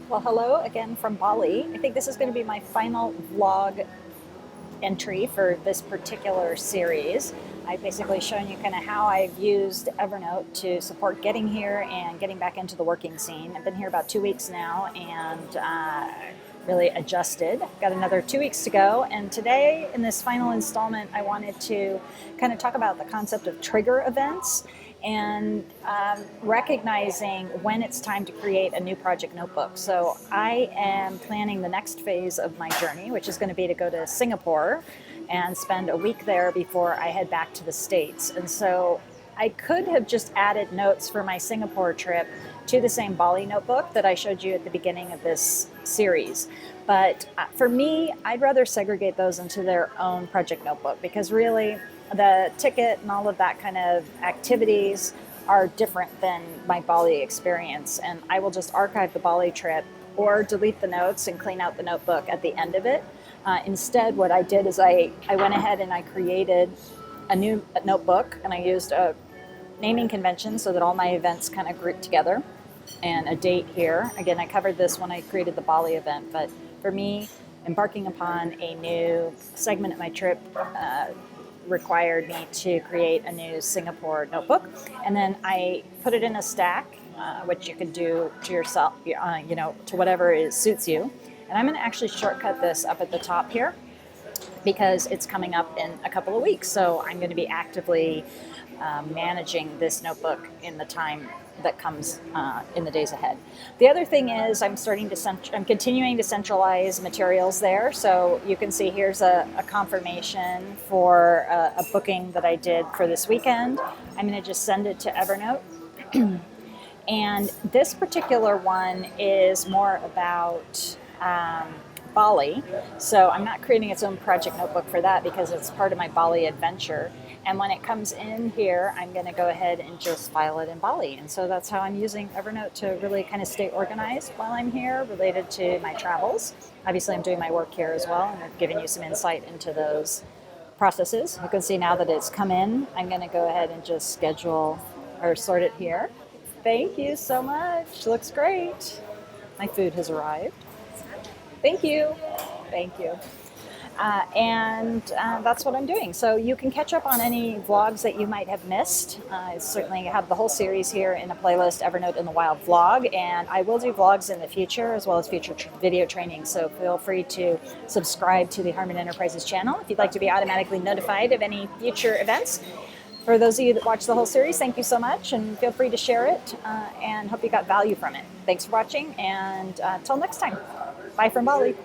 Well, hello again from Bali. I think this is going to be my final vlog entry for this particular series. I've basically shown you kind of how I've used Evernote to support getting here and getting back into the working scene. I've been here about 2 weeks now and really adjusted. Got another 2 weeks to go. And today, in this final installment, I wanted to kind of talk about the concept of trigger events and recognizing when it's time to create a new project notebook. So I am planning the next phase of my journey, which is going to be to go to Singapore and spend a week there before I head back to the States. And so I could have just added notes for my Singapore trip to the same Bali notebook that I showed you at the beginning of this series. But for me, I'd rather segregate those into their own project notebook because really the ticket and all of that kind of activities are different than my Bali experience. And I will just archive the Bali trip or delete the notes and clean out the notebook at the end of it. Instead, what I did is I went ahead and I created a new notebook and I used a naming convention so that all my events kind of grouped together and a date here. Again, I covered this when I created the Bali event, but for me, embarking upon a new segment of my trip required me to create a new Singapore notebook. And then I put it in a stack, which you could do to yourself, to whatever suits you. And I'm going to actually shortcut this up at the top here because it's coming up in a couple of weeks. So I'm going to be actively managing this notebook in the time that comes in the days ahead. The other thing is I'm continuing to centralize materials there. So you can see here's a confirmation for a booking that I did for this weekend. I'm going to just send it to Evernote. And this particular one is more about Bali. So I'm not creating its own project notebook for that because it's part of my Bali adventure. And when it comes in here, I'm going to go ahead and just file it in Bali. And so that's how I'm using Evernote to really kind of stay organized while I'm here related to my travels. Obviously, I'm doing my work here as well, and I've given you some insight into those processes. You can see now that it's come in, I'm going to go ahead and just schedule or sort it here. Thank you so much. Looks great. My food has arrived. Thank you. Thank you. And that's what I'm doing. So you can catch up on any vlogs that you might have missed. I certainly have the whole series here in a playlist, Evernote in the Wild vlog, and I will do vlogs in the future as well as future video training. So feel free to subscribe to the Harmon Enterprises channel if you'd like to be automatically notified of any future events. For those of you that watch the whole series, thank you so much, and feel free to share it, and hope you got value from it. Thanks for watching, and until next time, bye from Bali.